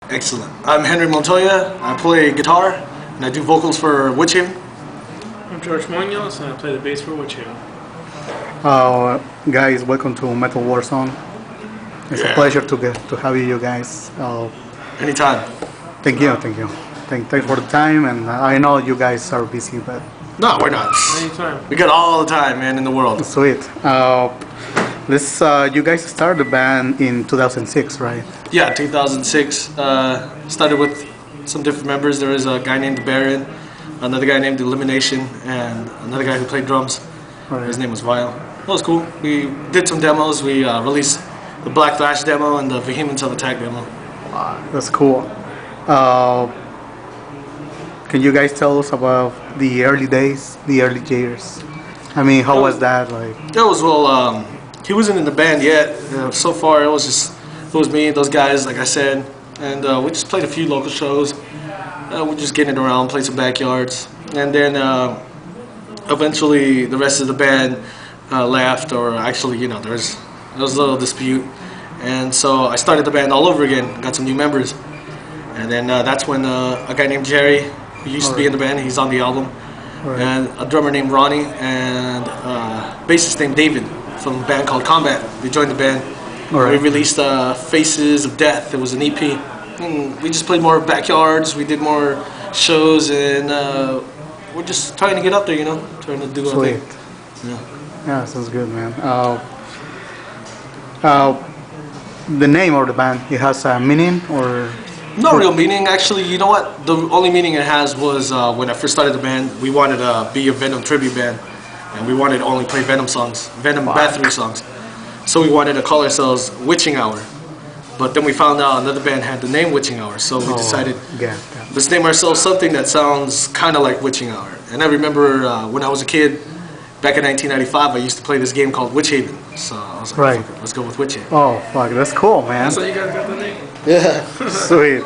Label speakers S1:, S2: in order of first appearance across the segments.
S1: Excellent. I'm Henry Montoya. I play guitar and I do vocals for WITCHAVEN.
S2: I'm Jorge Munoz and I play the bass for WITCHAVEN.
S3: Guys, welcome to Metal Warzone. It's a pleasure to have you guys.
S1: Anytime.
S3: Thank you. Thanks for the time, and I know you guys are busy, but
S1: No, we're not.
S2: Anytime.
S1: We got all the time, man, in the world.
S3: sweet. You guys started the band in 2006, right?
S1: Yeah, 2006. Started with some different members. There was a guy named Baron, another guy named Elimination, and another guy who played drums.
S3: Right.
S1: His name was Vile. That was cool. We did some demos. We released the Black Thrash demo and the Vehemence of Attack demo.
S3: That's cool. Can you guys tell us about the early days, the early years? I mean, how was that like?
S1: That was he wasn't in the band yet. So far, it was me, those guys, like I said, and we just played a few local shows. We're just getting around, played some backyards, and then eventually the rest of the band left, or actually, there was a little dispute, and so I started the band all over again. Got some new members, and then that's when a guy named Jerry, who used to be in the band, he's on the album, and a drummer named Ronnie, and bassist named David from a band called Combat. We joined the band. We released Faces of Death. It was an EP. And we just played more backyards. We did more shows, and we're just trying to get up there, trying to do our thing.
S3: Yeah, sounds good, man. The name of the band, it has a meaning or?
S1: No real meaning, actually. You know what? The only meaning it has was when I first started the band, we wanted to be a Venom tribute band, and we wanted to only play Venom songs, Venom Bathory songs. So we wanted to call ourselves Witching Hour. But then we found out another band had the name Witching Hour, so we decided, let's name ourselves something that sounds kind of like Witching Hour. And I remember when I was a kid, back in 1995, I used to play this game called WITCHAVEN. So I was like, fuck it, let's go with WITCHAVEN.
S3: Oh, fuck, that's cool, man.
S2: So you guys got the name?
S1: Yeah.
S3: Sweet.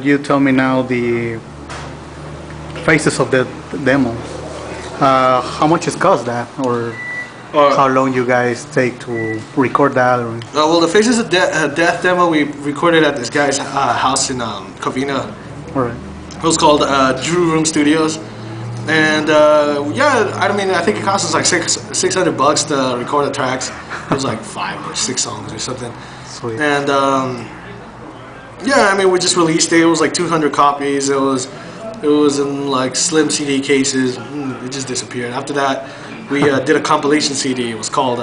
S3: You tell me now the faces of the demo. How much it cost that, or how long you guys take to record that? Or?
S1: Well, the Faces of Death demo we recorded at this guy's house in Covina.
S3: Right.
S1: It was called Drew Room Studios, and I think it cost us like $600 to record the tracks. It was like 5 or 6 songs or something.
S3: Sweet.
S1: And we just released it. It was like 200 copies. It was in like slim CD cases. It just disappeared. After that, we did a compilation CD. It was called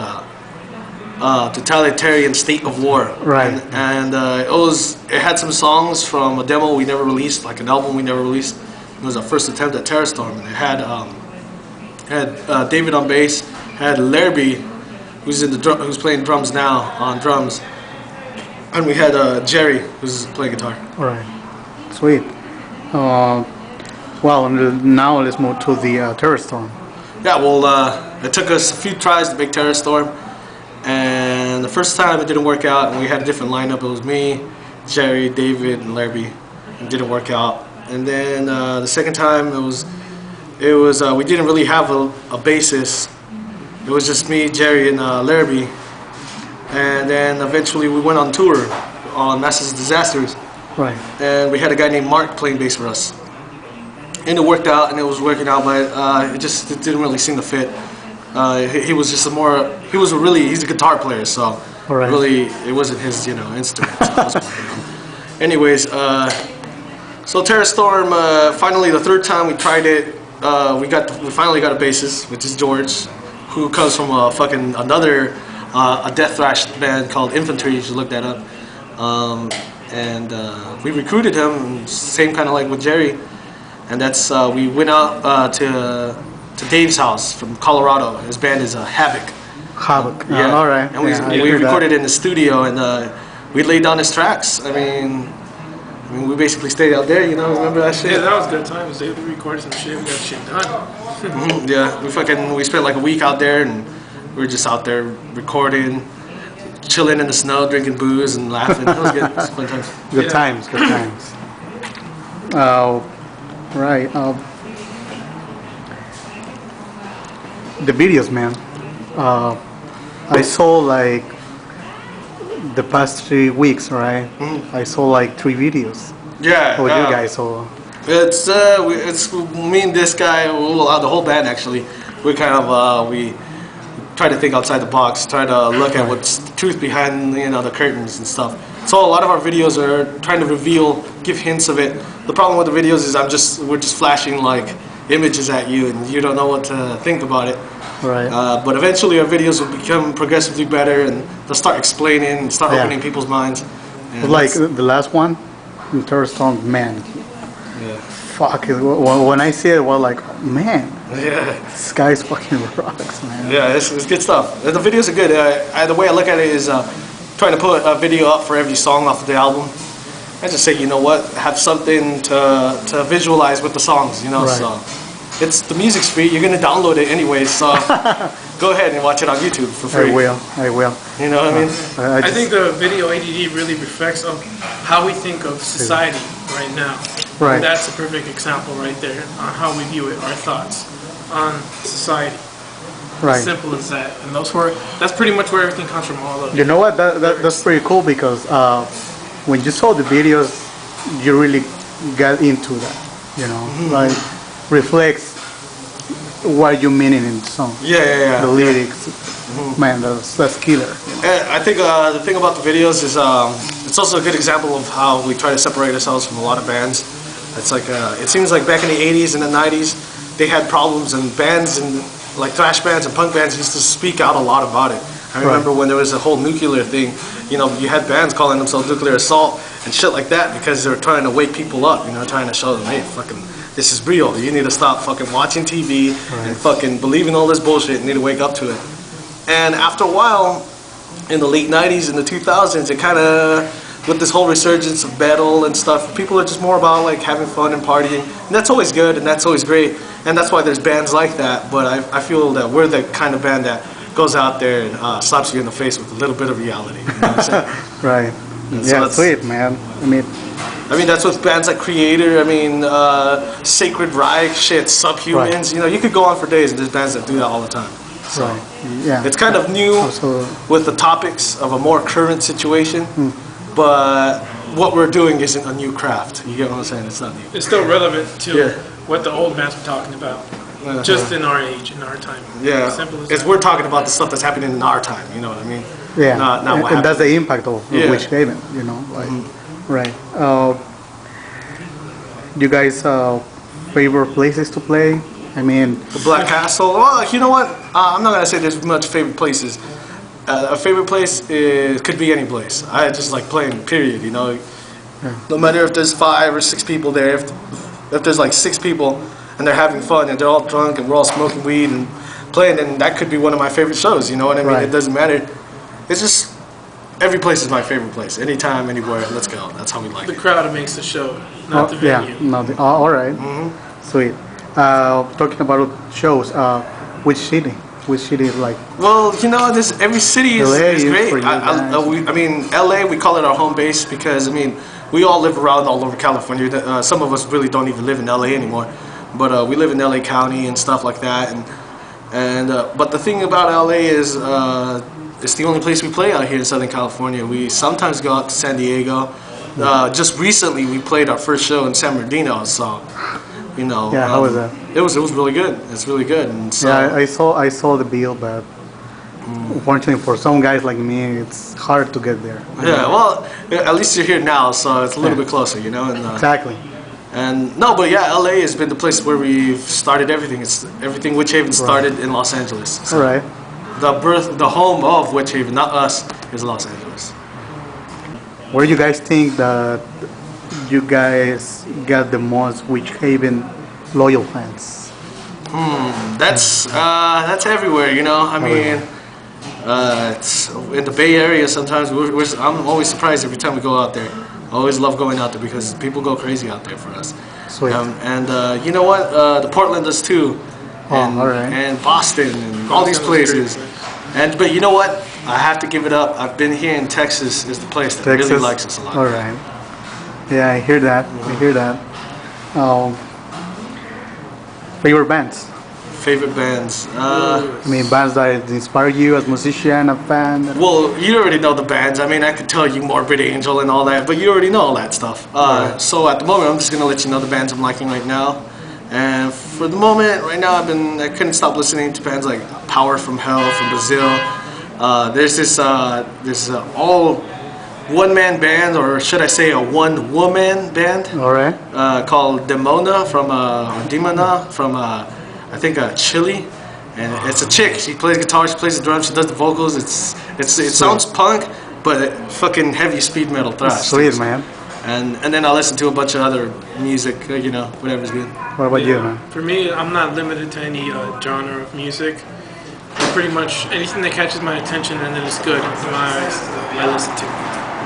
S1: Totalitarian State of War.
S3: Right.
S1: And it had some songs from a demo we never released, like an album we never released. It was our first attempt at Terror Storm, and it had David on bass, had Larby, who's playing drums now on drums, and we had Jerry, who's playing guitar.
S3: Right. Sweet. Now let's move to the Terror Storm.
S1: Yeah, it took us a few tries to make Terror Storm, and the first time it didn't work out, and we had a different lineup. It was me, Jerry, David, and Larby. It didn't work out. And then the second time we didn't really have a bassist. It was just me, Jerry, and Larby. And then eventually we went on tour on Masters of Disasters.
S3: Right.
S1: And we had a guy named Mark playing bass for us. And it worked out, and it was working out, but it didn't really seem to fit. He's a guitar player, so really it wasn't his instrument. So anyways, so Terror Storm, finally the third time we tried it, we finally got a bassist, which is George, who comes from a death thrash band called Infantry. You should look that up. We recruited him, same kind of like with Jerry. And that's we went out to Dave's house from Colorado. His band is Havoc.
S3: Havoc.
S1: Yeah.
S3: All right.
S1: And we recorded in the studio, and we laid down his tracks. I mean, we basically stayed out there. Remember that shit?
S2: Yeah, that was good times. They recorded some shit. We got shit done.
S1: Yeah, we spent like a week out there, and we were just out there recording, chilling in the snow, drinking booze, and laughing. It was good. It was fun times.
S3: Good times. Right. The videos, man. I saw like the past 3 weeks, right? I saw like 3 videos
S1: Yeah.
S3: with you guys. So
S1: It's me and this guy, well, the whole band actually. We kind of we try to think outside the box, try to look at what's the truth behind the curtains and stuff. So a lot of our videos are trying to reveal, give hints of it. The problem with the videos is we're just flashing like images at you, and you don't know what to think about it.
S3: right.
S1: But eventually our videos will become progressively better, and they'll start explaining, start
S3: Yeah.
S1: opening people's minds. And
S3: Like
S1: that's-
S3: the last one, the third song, man.
S1: yeah.
S3: Fuck it. When I see it, well, like, man,
S1: Yeah.
S3: this guy's fucking rocks, man.
S1: Yeah, it's good stuff. The videos are good. The way I look at it is trying to put a video up for every song off of the album. I just say, you know what, have something to visualize with the songs,
S3: Right.
S1: So it's the music's free. You're gonna download it anyways, so go ahead and watch it on YouTube for free.
S3: I will.
S1: You know what I mean?
S2: I
S3: just-
S2: think the video ADD really reflects of how we think of society right now.
S3: Right.
S2: And that's a perfect example right there on how we view it, our thoughts on society.
S3: right.
S2: Simple as that. And that's pretty much where everything comes from. All of
S3: You know what? That's pretty cool because when you saw the videos, you really got into that. You know, like reflects what you meaning in the song.
S1: Yeah.
S3: The lyrics, man, that's killer. You know?
S1: And I think the thing about the videos is it's also a good example of how we try to separate ourselves from a lot of bands. It's like it seems like back in the 80s and the 90s, they had problems, and bands and like thrash bands and punk bands used to speak out a lot about it. I remember when there was a whole nuclear thing, you had bands calling themselves Nuclear Assault and shit like that because they were trying to wake people up, trying to show them, hey, fucking, this is real. You need to stop fucking watching TV and fucking believing all this bullshit. You need to wake up to it. And after a while, in the late 90s and the 2000s, it kind of, with this whole resurgence of metal and stuff, people are just more about like having fun and partying. And that's always good and that's always great. And that's why there's bands like that. But I feel that we're the kind of band that goes out there and slaps you in the face with a little bit of reality. You know what I'm saying?
S3: Right.
S1: And so
S3: Yeah,
S1: that's-
S3: sweet, man.
S1: I mean, that's with bands like Creator, Sacred Reich, shit, Subhumans.
S3: Right.
S1: You could go on for days, and there's bands that do that all the time. So
S3: right. Yeah.
S1: it's kind of new
S3: Also,
S1: with the topics of a more current situation, but what we're doing isn't a new craft. You get what I'm saying? It's not new.
S2: It's still relevant to
S1: Yeah.
S2: what the old bands were talking about. Just in our age, in our time.
S1: Yeah,
S2: Simple as
S1: it's
S2: that.
S1: we're talking about the stuff that's happening in our time. You know what I mean?
S3: yeah.
S1: Not what
S3: and that's
S1: happened.
S3: the impact of
S1: Yeah.
S3: WITCHAVEN, like, right. You guys favorite places to play? I mean,
S1: The Black Castle. Well, you know what? I'm not gonna say there's much favorite places. A favorite place could be any place. I just like playing. Period. No matter if there's 5 or 6 people there. If there's like 6 people and they're having fun and they're all drunk and we're all smoking weed and playing, then that could be one of my favorite shows. You know what I mean?
S3: Right.
S1: It doesn't matter. It's just every place is my favorite place. Anytime, anywhere. Let's go. That's how we like
S2: The
S1: it.
S2: crowd makes the show, not the
S3: yeah,
S2: venue.
S3: no, all right. Sweet. Talking about shows, which city? Which city is like?
S1: Well, this every city is
S3: LA
S1: is
S3: is
S1: great.
S3: for you guys.
S1: LA, we call it our home base because we all live around all over California. Some of us really don't even live in LA anymore, but we live in LA County and stuff like that. But the thing about LA is it's the only place we play out here in Southern California. We sometimes go out to San Diego. Just recently, we played our first show in San Bernardino, so.
S3: Yeah, how was that?
S1: It was really good. It's really good. And so,
S3: Yeah, I saw the bill, but unfortunately for some guys like me, it's hard to get there.
S1: yeah, well, at least you're here now, so it's a little bit closer, And,
S3: Exactly.
S1: and no, but yeah, LA has been the place where we've started everything. It's everything WITCHAVEN started in Los Angeles. So
S3: All right.
S1: the home of WITCHAVEN, not us, is Los Angeles.
S3: Where do you guys think that you guys got the most WITCHAVEN loyal fans?
S1: That's everywhere, I mean, it's in the Bay Area. Sometimes I'm always surprised every time we go out there. I always love going out there because people go crazy out there for us.
S3: Sweet.
S1: And you know what? The Portland does too. And,
S3: all right.
S1: and Boston and all these places. But you know what? I have to give it up. I've been here in Texas. Is the place that really likes us a lot.
S3: All right. Yeah, I hear that. I hear that. Favorite bands?
S1: Favorite bands.
S3: I mean, bands that inspire you as musician, a fan.
S1: Well, you already know the bands. I mean, I could tell you Morbid Angel and all that, but you already know all that stuff. So at the moment, I'm just gonna let you know the bands I'm liking right now. And for the moment, right now, I couldn't stop listening to bands like Power from Hell from Brazil. There's this all one-man band, or should I say a one-woman band,
S3: All right.
S1: called Demona from I think Chile, and it's a chick. She plays guitar, she plays the drums, she does the vocals. It sounds punk, but fucking heavy speed metal thrash.
S3: Sweet, man.
S1: And then I listen to a bunch of other music, whatever's good.
S3: What about you, man?
S2: For me, I'm not limited to any genre of music. Pretty much anything that catches my attention and that is good in my eyes, I listen to.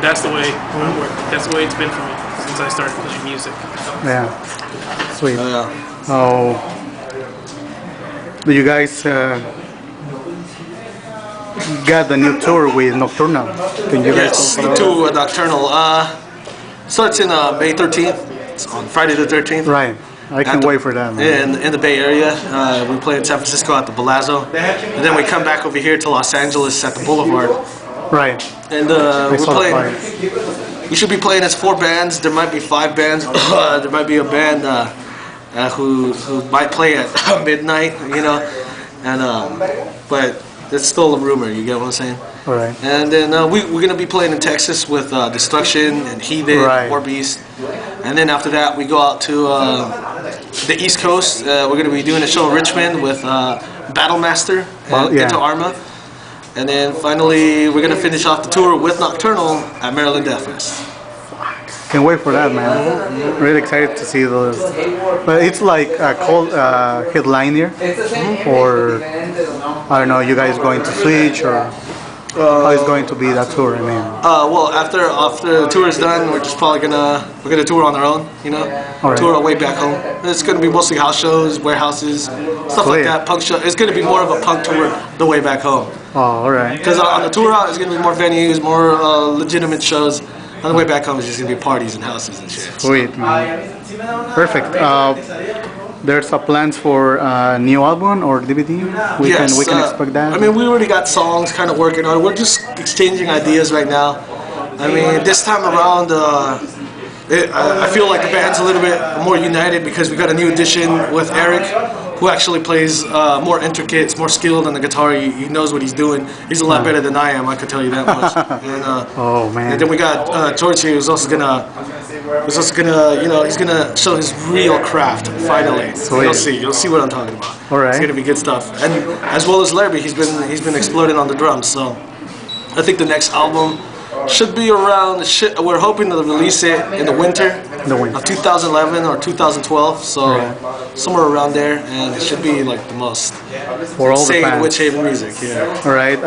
S2: That's the way I work. That's the way it's been for me since I started playing music.
S3: Yeah. Sweet.
S1: Yeah.
S3: Oh, do you guys got the new tour with Nocturnal? Can you
S1: Yes,
S3: guys
S1: the tour with Nocturnal. Starts in May 13th. It's on Friday the 13th.
S3: Right. I can't wait for that, man.
S1: In the Bay Area. We play in San Francisco at the Palazzo. And then we come back over here to Los Angeles at the Boulevard.
S3: Right.
S1: And we're playing. We should be playing as 4 bands. There might be 5 bands. There might be a band who might play at midnight, And but it's still a rumor. You get what I'm saying?
S3: All right.
S1: And then we're gonna be playing in Texas with Destruction and Heathen, War Beast. And then after that, we go out to the East Coast. We're gonna be doing a show in Richmond with Battlemaster and Into Arma. And then finally, we're gonna finish off the tour with Nocturnal at Maryland Death Fest.
S3: Can't wait for that, man. Really excited to see those. But it's like a cold headliner, or I don't know. You guys going to switch, or how is going to be that tour? I mean.
S1: Well, after the tour is done, we're just probably we're gonna tour on our own,
S3: Right.
S1: tour our way back home. It's gonna be mostly house shows, warehouses, stuff like that. Punk show. It's gonna be more of a punk tour the way back home.
S3: Oh, all right.
S1: Because on the tour out, it's gonna be more venues, more legitimate shows. On the way back home, it's just gonna be parties and houses and shit.
S3: Sweet, man. Perfect. There's a plans for a new album or DVD. We can expect that.
S1: I mean, we already got songs kind of working on it. We're just exchanging ideas right now. I mean, this time around, I feel like the band's a little bit more united because we got a new addition with Eric, who actually plays more intricate, it's more skilled on the guitar. He knows what he's doing. He's a lot better than I am, I can tell you that much. And,
S3: oh man!
S1: And then we got George here, who's also gonna, he's gonna show his real craft finally.
S3: Sweet.
S1: You'll see what I'm talking about.
S3: All right.
S1: It's gonna be good stuff. And as well as Larry, he's been exploding on the drums. So I think the next album should be around. We're hoping to release it in the winter of 2011 or 2012. So somewhere around there, and it should be like the most
S3: for all the fans.
S1: WITCHAVEN music. Yeah.
S3: All right.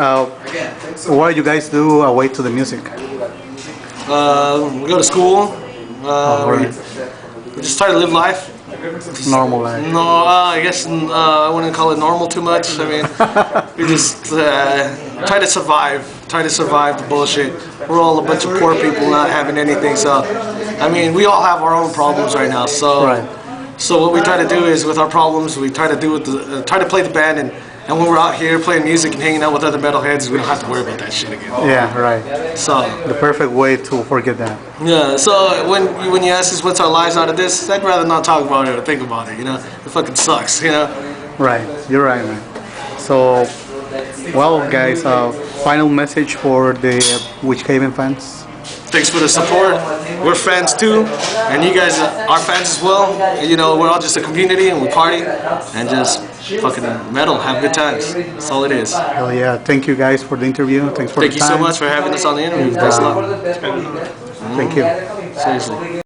S3: What do you guys do away to the music?
S1: We go to school. We just try to live life.
S3: Normal life.
S1: No, I guess I wouldn't call it normal too much. I mean, we just try to survive. Try to survive the bullshit. We're all a bunch of poor people not having anything. So, I mean, we all have our own problems right now. So, so what we try to do is, with our problems, we try to do with try to play the band, and when we're out here playing music and hanging out with other metalheads, we don't have to worry about that shit again.
S3: Yeah, right.
S1: So
S3: the perfect way to forget that.
S1: Yeah. So when you ask us what's our lives out of this, I'd rather not talk about it or think about it. It fucking sucks.
S3: Right. You're right, man. So, well, guys, final message for the WITCHAVEN fans.
S1: Thanks for the support. We're fans too, and you guys are fans as well. We're all just a community, and we party and just fucking metal, have good times. That's all it is.
S3: Hell yeah! Thank you guys for the interview. Thanks for
S1: Thank
S3: the
S1: you
S3: time.
S1: so much for having us on the interview. Thanks a lot.
S3: Thank you.
S1: Seriously.